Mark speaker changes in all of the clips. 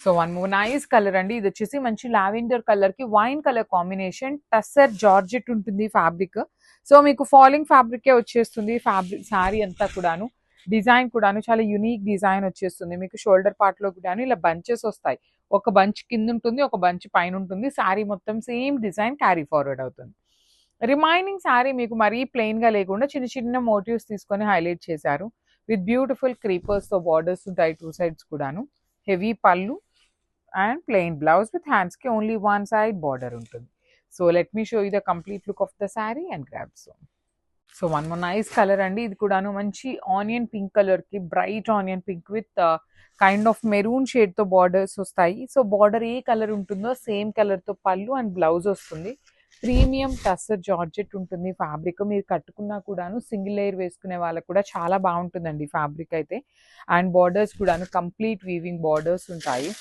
Speaker 1: So one more nice colour అండి. ఇది వచ్చేసి మంచి లావెండర్ కలర్ కి wine colour combination. Tussar georgette ఉంటుంది ఫ్యాబ్రిక్. సో మీకు ఫాలింగ్ ఫ్యాబ్రికే వచ్చేస్తుంది. ఫ్యాబ్రిక్ శారీ అంతా కూడాను డిజైన్ కూడాను చాలా యూనిక్ డిజైన్ వచ్చేస్తుంది. మీకు షోల్డర్ పార్ట్ లో కూడాను ఇలా బంచెస్ వస్తాయి. ఒక బంచ్ కింద ఉంటుంది, ఒక బంచ్ పైన ఉంటుంది. శారీ మొత్తం సేమ్ డిజైన్ క్యారీ ఫార్వర్డ్ అవుతుంది. రిమైనింగ్ శారీ మీకు మరీ ప్లెయిన్ గా లేకుండా చిన్న చిన్న మోటివ్స్ తీసుకొని హైలైట్ చేశారు. విత్ బ్యూటిఫుల్ క్రీపర్స్ తో బార్డర్స్ ఉంటాయి టూ సైడ్స్ కూడాను. హెవీ పళ్ళు and plain blouse with hands కి ఓన్లీ వన్ సైడ్ బార్డర్ ఉంటుంది. So let me show you the complete look of the sari and grab so one more nice colour అండి. ఇది కూడాను మంచి ఆనియన్ పింక్ కలర్ కి bright onion pink with kind of maroon shade తో borders వస్తాయి. So border ఏ colour ఉంటుందో same colour తో పళ్ళు అండ్ బ్లౌజ్ వస్తుంది. ప్రీమియం టస్సర్ జార్జెట్ ఉంటుంది ఫ్యాబ్రిక్. మీరు కట్టుకున్నా కూడాను సింగిల్ లేయర్ వేసుకునే వాళ్ళకి కూడా చాలా బాగుంటుందండి ఫ్యాబ్రిక్ అయితే. అండ్ బార్డర్స్ కూడాను కంప్లీట్ వీవింగ్ బార్డర్స్ ఉంటాయి.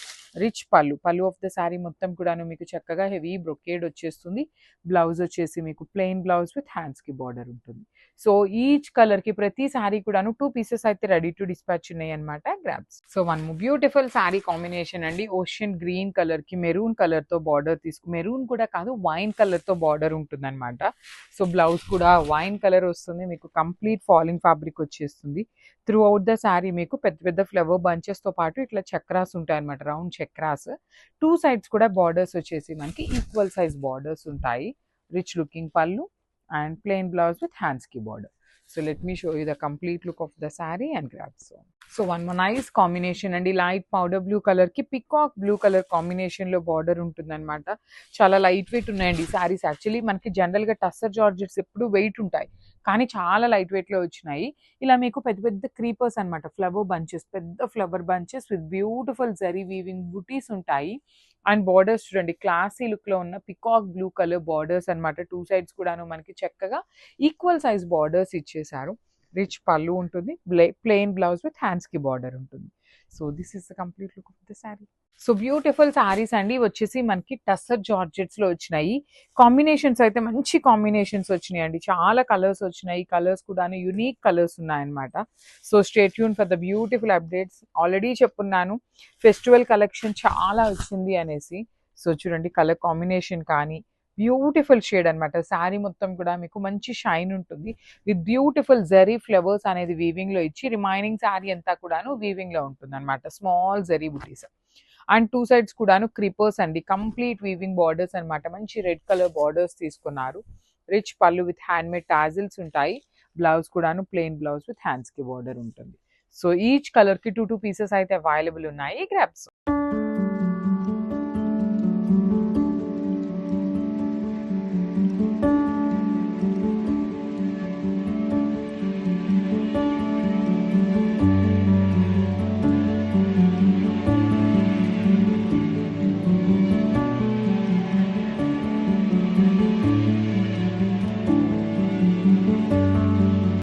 Speaker 1: రిచ్ పళ్ళు ఆఫ్ ద శారీ మొత్తం కూడాను మీకు చక్కగా హెవీ బ్రొకేడ్ వచ్చేస్తుంది. బ్లౌజ్ వచ్చేసి మీకు ప్లెయిన్ బ్లౌజ్ విత్ హ్యాండ్స్ కి బార్డర్ ఉంటుంది. సో ఈచ్ కలర్ కి ప్రతి శారీ కూడాను 2 పీసెస్ అయితే రెడీ టు డిస్పాచ్ ఉన్నాయి అనమాట. Grabs. So one beautiful sari combination అండి. ఓషియన్ గ్రీన్ కలర్ కి మెరూన్ కలర్ తో బార్డర్ మెరూన్ కూడా కాదు వైన్ కలర్ తో బార్డర్ ఉంటుంది అనమాట. సో బ్లౌజ్ కూడా వైన్ కలర్ వస్తుంది. మీకు కంప్లీట్ ఫాలింగ్ ఫ్యాబ్రిక్ వచ్చేస్తుంది. త్రూ అవుట్ ద శారీ మీకు పెద్ద పెద్ద ఫ్లవర్ బంచెస్ తో పాటు ఇట్లా చక్రాస్ ఉంటాయి అనమాట. రౌండ్ చక్రాస్. టూ సైడ్స్ కూడా బార్డర్స్ వచ్చేసి మనకి ఈక్వల్ సైజ్ బార్డర్స్ ఉంటాయి. Rich looking pallu and plain blouse with hands కి border. So let me show you the complete look of the sari and grab so one more nice combination అండి. Light powder blue colour కి peacock blue colour combination లో border ఉంటుంది అనమాట. చాలా light weight ఉన్నాయండి saris. Actually మనకి general గా tussar georgettes ఎప్పుడు వెయిట్ ఉంటాయి, కానీ చాలా లైట్ వెయిట్ లో వచ్చినాయి. ఇలా మీకు పెద్ద పెద్ద క్రీపర్స్ అనమాట. ఫ్లవర్ బంచెస్, పెద్ద flower bunches with beautiful zari weaving బుటీస్ ఉంటాయి. అండ్ బార్డర్స్ చూడండి క్లాసీ లుక్ లో ఉన్న పికాక్ బ్లూ కలర్ బార్డర్స్ అనమాట. టూ సైడ్స్ కూడాను మనకి చక్కగా ఈక్వల్ సైజ్ బార్డర్స్ ఇచ్చేసారు. రిచ్ పళ్ళు ఉంటుంది. ప్లెయిన్ బ్లౌజ్ విత్ హ్యాండ్స్ కి బార్డర్ ఉంటుంది. So this is the complete look of the sari. So beautiful saris అండి. వచ్చేసి మనకి టస్సర్ జార్జెట్స్ లో వచ్చినాయి. కాంబినేషన్స్ అయితే మంచి కాంబినేషన్స్ వచ్చినాయి అండి. చాలా కలర్స్ వచ్చినాయి. కలర్స్ కూడా యూనిక్ కలర్స్ ఉన్నాయన్నమాట. So stay tune for the beautiful updates. Already చెప్పున్నాను ఫెస్టివల్ కలెక్షన్ చాలా వచ్చింది అనేసి. సో చూడండి కలర్ కాంబినేషన్ కానీ బ్యూటిఫుల్ షేడ్ అనమాట. శారీ మొత్తం కూడా మీకు మంచి షైన్ ఉంటుంది. విత్ బ్యూటిఫుల్ జరీ ఫ్లవర్స్ అనేది వీవింగ్ లో ఇచ్చి రిమైనింగ్ శారీ అంతా కూడాను వీవింగ్ లో ఉంటుంది అనమాట. Small zari buttis and two sides కూడాను క్రీపర్స్ అండి. కంప్లీట్ వీవింగ్ బార్డర్స్ అనమాట. మంచి రెడ్ కలర్ బార్డర్స్ తీసుకున్నారు. రిచ్ పళ్ళు విత్ హ్యాండ్ మేడ్ టాజిల్స్ ఉంటాయి. బ్లౌజ్ కూడాను ప్లెయిన్ బ్లౌజ్ విత్ హ్యాండ్స్ కి బార్డర్ ఉంటుంది. సో ఈచ్ కలర్ కి 2 పీసెస్ అయితే అవైలబుల్ ఉన్నాయి. గ్రాబ్స్.